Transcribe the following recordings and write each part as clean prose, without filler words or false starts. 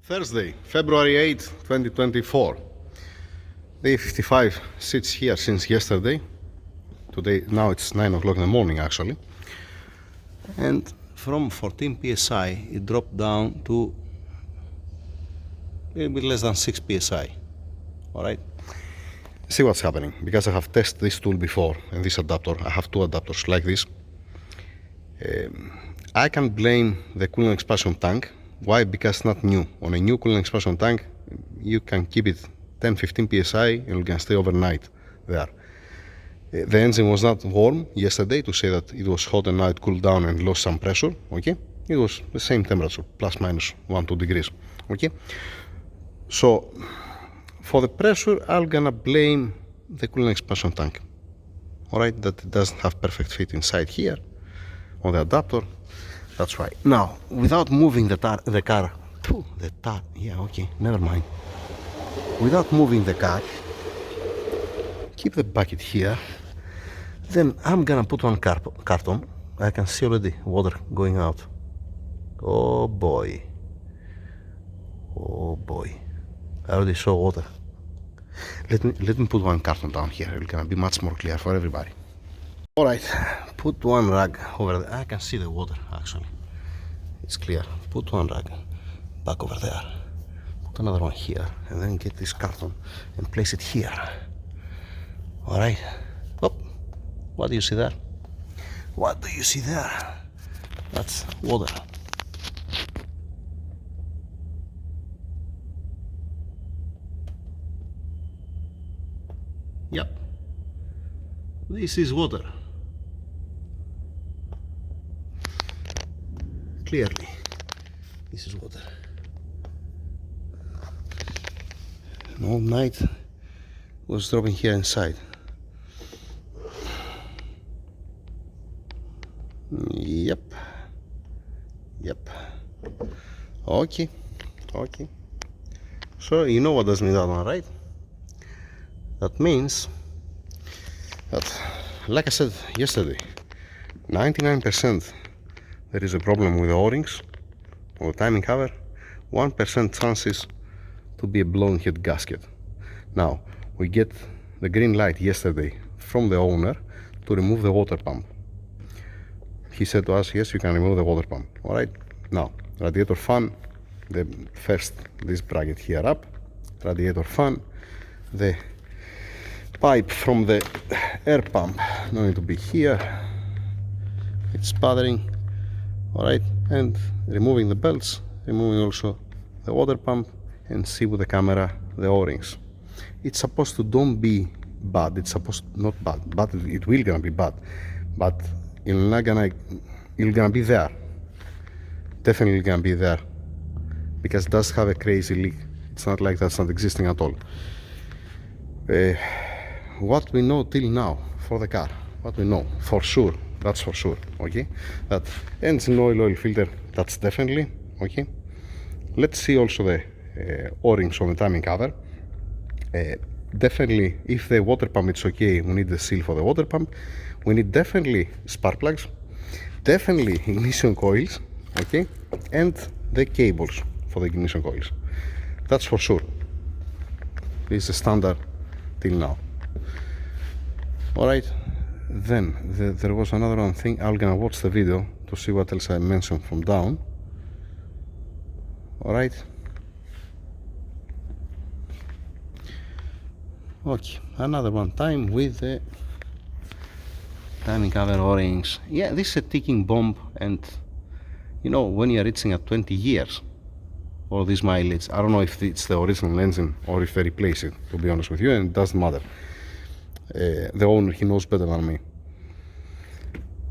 Thursday, February 8, 2024. The E55 sits here since yesterday. Today, now it's 9 o'clock in the morning actually. And from 14 psi, it dropped down to a little bit less than 6 psi. Alright? See what's happening. Because I have tested this tool before and this adapter, I have two adapters like this. I can blame the coolant expansion tank. Why? Because it's not new. On a new coolant expansion tank, you can keep it 10-15 psi and you can stay overnight there. The engine was not warm yesterday to say that it was hot and now it cooled down and lost some pressure. Okay, it was the same temperature, plus minus 1-2 degrees. Okay, so for the pressure, I'm gonna blame the coolant expansion tank. Alright, that it doesn't have perfect fit inside here on the adapter. That's why. Now, without moving the car, yeah, okay, never mind. Without moving the car, keep the bucket here. Then I'm gonna put one carton. I can see already water going out. Oh boy. Oh boy. I already saw water. Let me put one carton down here. It's gonna be much more clear for everybody. Alright, put one rag over there. I can see the water actually. It's clear. Put one rag back over there. Put another one here and then get this carton and place it here. Alright. Oh, what do you see there? What do you see there? That's water. Yep. This is water. Clearly, this is water. And all night was dropping here inside. Yep. Yep. Okay. Okay. So you know what does mean that one, right? That means that, like I said yesterday, 99% there is a problem with the O-rings or the timing cover, 1% chances to be a blown head gasket. Now, we get the green light yesterday from the owner to remove the water pump. He said to us, yes, you can remove the water pump. Alright, now, radiator fan, the first, this bracket here up, radiator fan, the pipe from the air pump, no need to be here, it's bothering. Alright, and removing the belts, removing also the water pump, and see with the camera the O-rings. It's supposed to don't be bad, it's supposed not bad, but it will gonna be bad, but it's gonna be there, definitely gonna be there, because it does have a crazy leak. It's not like that's not existing at all. What we know till now for the car, what we know for sure, that's for sure, okay, that engine oil filter, that's definitely okay. Let's see also the O-rings on the timing cover. Definitely, if the water pump is okay, we need the seal for the water pump. We need definitely spark plugs, definitely ignition coils, okay, and the cables for the ignition coils. That's for sure. This is the standard till now. Alright, then there was another one thing. I'm gonna watch the video to see what else I mentioned from down. Alright. Okay, another one time with the timing cover O-rings. Yeah, this is a ticking bomb, and you know, when you're reaching at 20 years or this mileage, I don't know if it's the original engine or if they replace it, to be honest with you, and it doesn't matter. The owner, he knows better than me.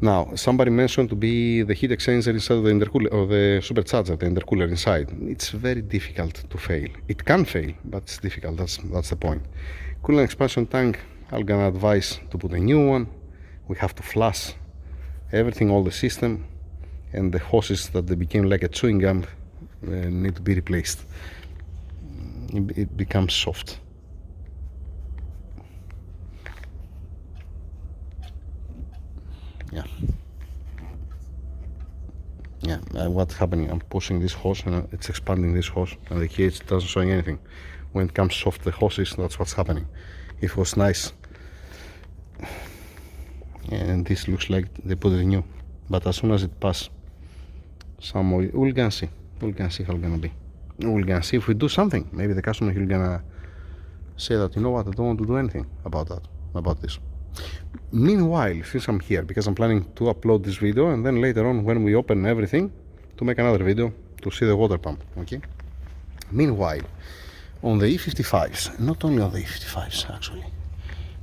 Now, somebody mentioned to be the heat exchanger inside of the intercooler, or the supercharger, the intercooler inside. It's very difficult to fail. It can fail, but it's difficult. That's the point. Coolant expansion tank, I'm gonna advise to put a new one. We have to flush everything, all the system, and the hoses that they became like a chewing gum need to be replaced. It becomes soft. Yeah. Yeah, what's happening? I'm pushing this hose and it's expanding this hose, and the cage doesn't showing anything. When it comes off the hoses, that's what's happening. If it was nice, and this looks like they put it new, but as soon as it passes some oil, we're gonna see. We're gonna see how it's gonna be. We're gonna see if we do something. Maybe the customer is gonna say that, you know what, I don't want to do anything about that, about this. Meanwhile, since I'm here, because I'm planning to upload this video, and then later on when we open everything, to make another video to see the water pump, okay? Meanwhile, on the E55s, not only on the E55s actually,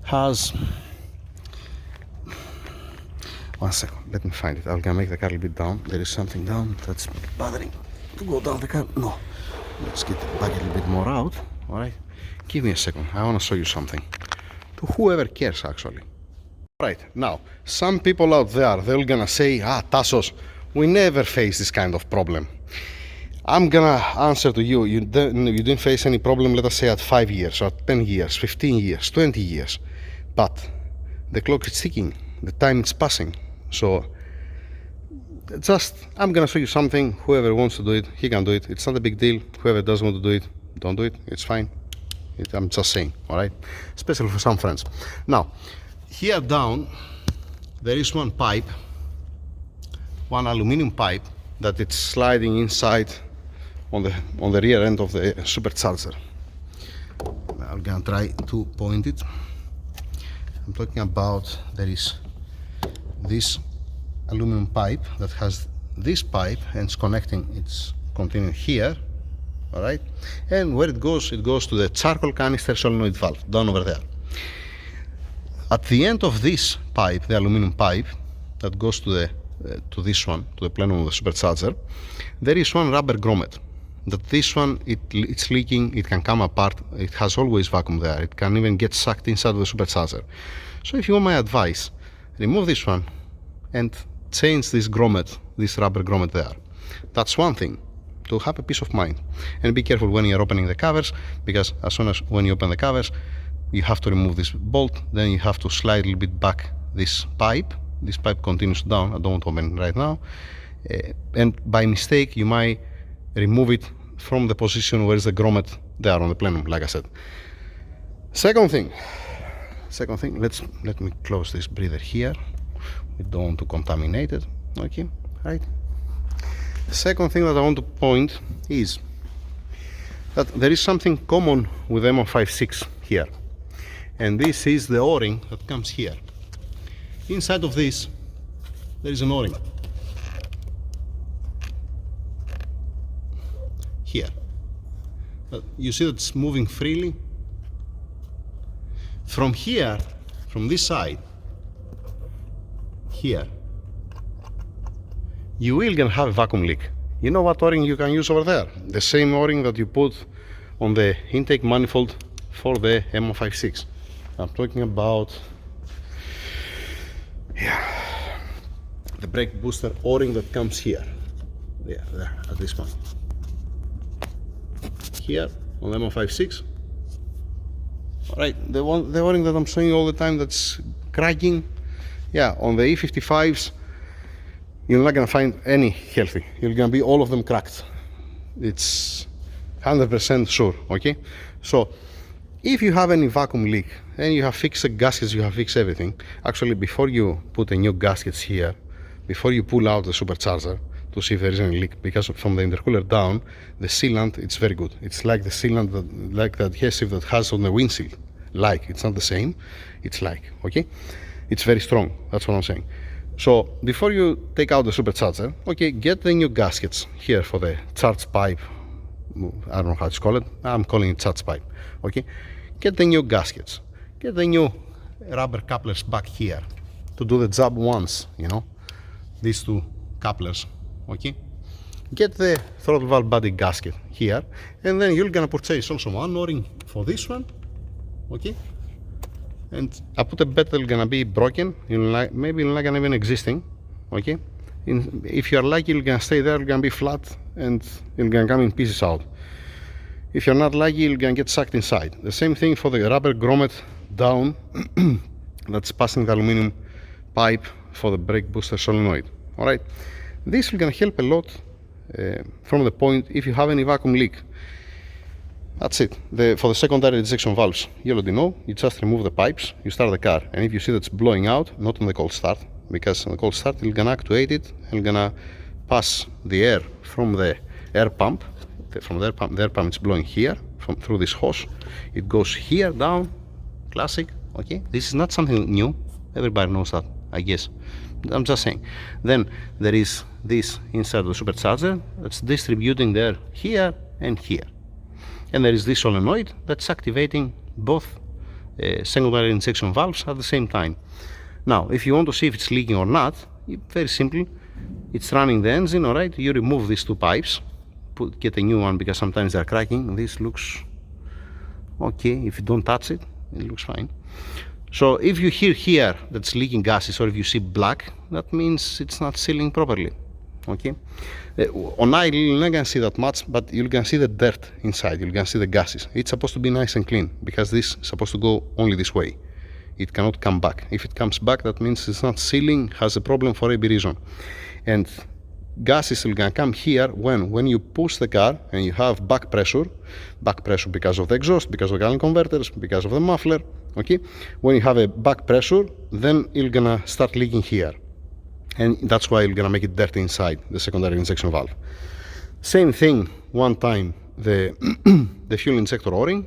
has, one second, let me find it. I'm gonna make the car a little bit down. There is something down that's bothering to go down the car. No, let's get the bag a little bit more out. All right, give me a second. I want to show you something to whoever cares actually. Right, now some people out there, they're gonna say, Tassos, we never face this kind of problem. I'm gonna answer to you, you didn't face any problem, let us say at 5 years or 10 years, 15 years, 20 years, but the clock is ticking, the time is passing. So just, I'm gonna show you something. Whoever wants to do it, he can do it. It's not a big deal. Whoever doesn't want to do it, don't do it. It's fine. I'm just saying, all right? Especially for some friends. Now, here down, there is one pipe, one aluminum pipe that it's sliding inside on the rear end of the supercharger. I'm gonna try to point it. I'm talking about, there is this aluminum pipe that has this pipe and it's connecting, it's continuing here, all right? And where it goes to the charcoal canister solenoid valve down over there. At the end of this pipe, the aluminum pipe that goes to this one, to the plenum of the supercharger, there is one rubber grommet. That this one, it's leaking, it can come apart, it has always vacuum there, it can even get sucked inside of the supercharger. So if you want my advice, remove this one and change this grommet, this rubber grommet there. That's one thing, to have a peace of mind. And be careful when you're opening the covers, because as soon as when you open the covers, you have to remove this bolt, then you have to slide a little bit back this pipe. This pipe continues down, I don't want to open it right now. And by mistake, you might remove it from the position where is the grommet there on the plenum, like I said. Second thing, let me close this breather here. We don't want to contaminate it, okay, right? Second thing that I want to point is that there is something common with M156 here, and this is the O-ring that comes here. Inside of this, there is an O-ring. Here. You see that it's moving freely? From here, from this side, here, you will gonna have a vacuum leak. You know what O-ring you can use over there? The same O-ring that you put on the intake manifold for the M156. I'm talking about, the brake booster O-ring that comes here. Yeah, there, at this point. Here on the M156. Alright, the O-ring that I'm showing you all the time that's cracking, yeah, on the E55s, you're not gonna find any healthy. You're gonna be all of them cracked. It's 100% sure, okay? So, if you have any vacuum leak and you have fixed the gaskets, you have fixed everything, actually before you put a new gaskets here, before you pull out the supercharger to see if there is any leak, because from the intercooler down, the sealant, it's very good. It's like the sealant, like the adhesive that has on the windshield. Like, it's not the same, it's like, okay? It's very strong, that's what I'm saying. So, before you take out the supercharger, okay, get the new gaskets here for the charge pipe. I don't know how to call it, I'm calling it charge pipe, okay? Get the new gaskets, get the new rubber couplers back here to do the job once, you know, these two couplers, okay? Get the throttle valve body gasket here, and then you're gonna purchase also one O-ring for this one, okay? And I put a bet that's gonna be broken, maybe not gonna even existing, okay? If you're lucky, you're gonna stay there, you're gonna be flat, and you're gonna come in pieces out. If you're not lucky, you're gonna get sucked inside. The same thing for the rubber grommet down that's passing the aluminum pipe for the brake booster solenoid. All right. This will gonna help a lot from the point if you have any vacuum leak. That's it. For the secondary rejection valves, you already know, you just remove the pipes, you start the car, and if you see that it's blowing out, not on the cold start, because on the cold start you're gonna actuate it and gonna pass the air from the air pump. From the air pump it's blowing here, through this hose. It goes here down, classic, okay? This is not something new, everybody knows that, I guess. I'm just saying. Then there is this inside the supercharger that's distributing the air here and here. And there is this solenoid that's activating both secondary injection valves at the same time. Now, if you want to see if it's leaking or not, very simple. It's running the engine, all right? You remove these two pipes, get a new one because sometimes they're cracking. This looks okay. If you don't touch it, it looks fine. So if you hear here that's leaking gases, or if you see black, that means it's not sealing properly. Okay, on idle you're not gonna see that much, but you're gonna see the dirt inside, you're gonna see the gases. It's supposed to be nice and clean because this is supposed to go only this way. It cannot come back. If it comes back, that means it's not sealing, has a problem for every reason. And gases are gonna come here when you push the car and you have back pressure because of the exhaust, because of the gallon converters, because of the muffler. Okay, when you have a back pressure, then you're gonna start leaking here. And that's why you're gonna make it dirty inside the secondary injection valve. Same thing one time, the fuel injector o-ring.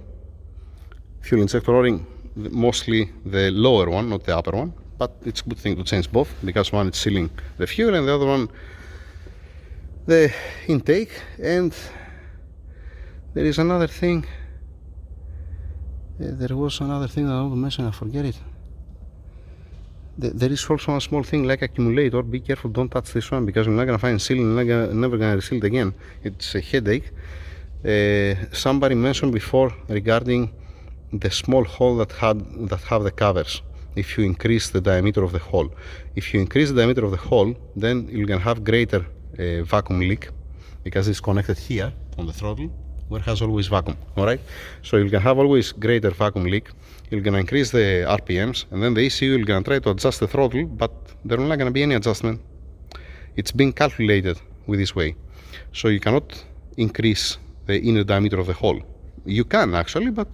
Fuel injector o-ring, mostly the lower one, not the upper one, but it's a good thing to change both because one is sealing the fuel and the other one the intake. And there is another thing. There was another thing that I want to mention, I forget it. There is also a small thing like accumulator. Be careful, don't touch this one because you're not gonna find sealing, never gonna reseal it again. It's a headache. Somebody mentioned before regarding the small hole that have the covers. If you increase the diameter of the hole, if you increase the diameter of the hole, then you're gonna have greater vacuum leak because it's connected here on the throttle where it has always vacuum. All right, so you're gonna have always greater vacuum leak. You're gonna increase the RPMs, and then the ECU you're gonna try to adjust the throttle, but there's not gonna be any adjustment. It's being calculated with this way, so you cannot increase the inner diameter of the hole. You can actually, but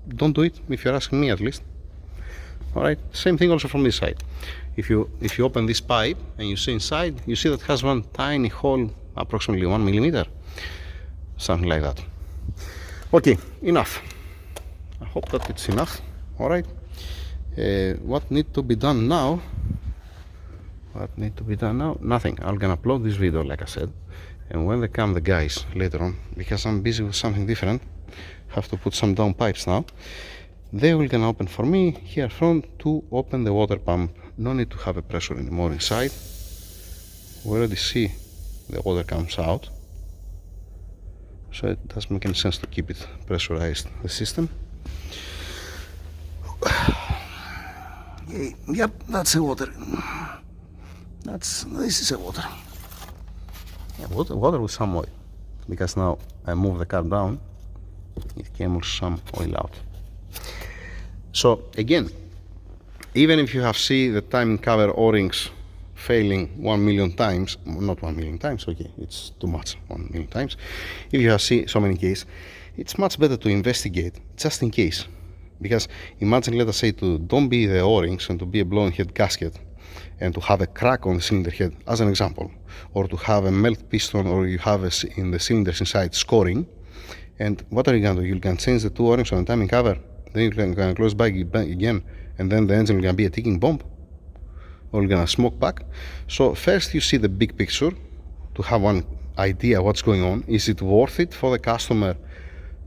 don't do it if you're asking me, at least. All right, same thing also from this side. If you open this pipe and you see inside, you see that it has one tiny hole, approximately 1 millimeter, something like that. Okay, enough. I hope that it's enough. All right, what needs to be done now? Nothing. I'm gonna upload this video like I said, and when they come the guys later on, because I'm busy with something different, have to put some down pipes now, they will gonna open for me here front to open the water pump. No need to have a pressure anymore inside. We already see the water comes out, so it doesn't make any sense to keep it pressurized, the system. Yep, that's the water. This is the water. Yeah, water with some oil, because now I move the car down, it came with some oil out. So again, even if you have seen the timing cover O-rings failing 1 million times, not 1 million times, okay, it's too much, 1 million times. If you have seen so many cases, it's much better to investigate just in case. Because imagine, let us say, to don't be the O-rings and to be a blown head gasket and to have a crack on the cylinder head, as an example, or to have a melt piston, or you have in the cylinders inside scoring. And what are you going to do? You can change the two O-rings on the timing cover, then you can close back again, and then the engine will gonna be a ticking bomb, or you're gonna smoke back. So first you see the big picture to have one idea what's going on. Is it worth it for the customer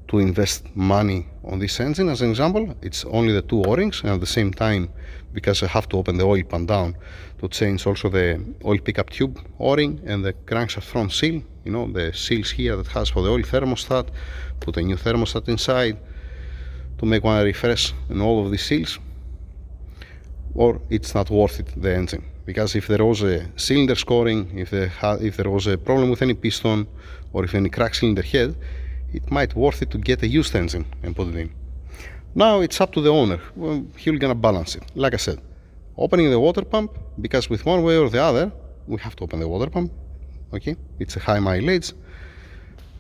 to invest money on this engine? As an example, it's only the two O-rings, and at the same time, because I have to open the oil pan down to change also the oil pickup tube O-ring and the crankshaft front seal, you know, the seals here that has for the oil thermostat, put a new thermostat inside to make one refresh and all of these seals, or it's not worth it, the engine. Because if there was a cylinder scoring, if there was a problem with any piston, or if any cracked cylinder head, it might worth it to get a used engine and put it in. Now it's up to the owner. Well, he's gonna balance it. Like I said, opening the water pump, because with one way or the other, we have to open the water pump. Okay, it's a high mileage.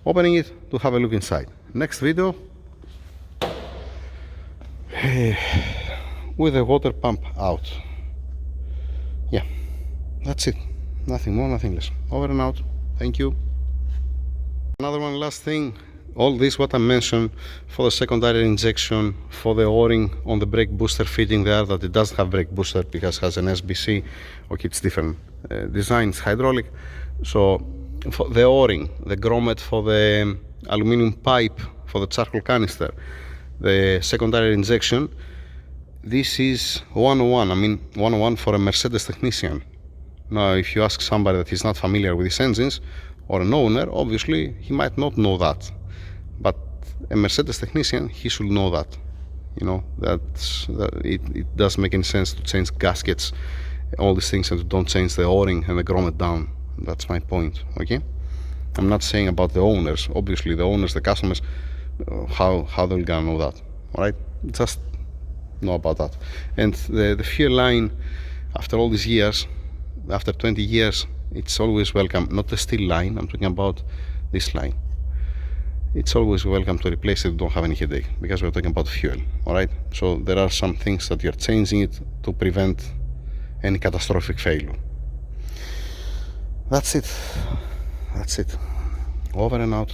Opening it to have a look inside. Next video with the water pump out. Yeah, that's it. Nothing more, nothing less. Over and out. Thank you. Another one last thing. All this what I mentioned for the secondary injection, for the o-ring on the brake booster fitting there, that it doesn't have brake booster because it has an SBC. Okay, it's different design, it's hydraulic. So for the o-ring, the grommet for the aluminum pipe for the charcoal canister, the secondary injection, this is 101. I mean 101 for a Mercedes technician. Now if you ask somebody that is not familiar with these engines or an owner, obviously he might not know that, but a Mercedes technician, he should know that. You know, it does make any sense to change gaskets, all these things, and to don't change the o-ring and the grommet down. That's my point. Okay, I'm not saying about the owners. Obviously the owners, the customers, how they're gonna know that. All right, just know about that. And the fuel line, after all these years, after 20 years, it's always welcome. Not the steel line, I'm talking about this line. It's always welcome to replace it, don't have any headache, because we're talking about fuel. All right, so there are some things that you're changing it to prevent any catastrophic failure. That's it. Over and out.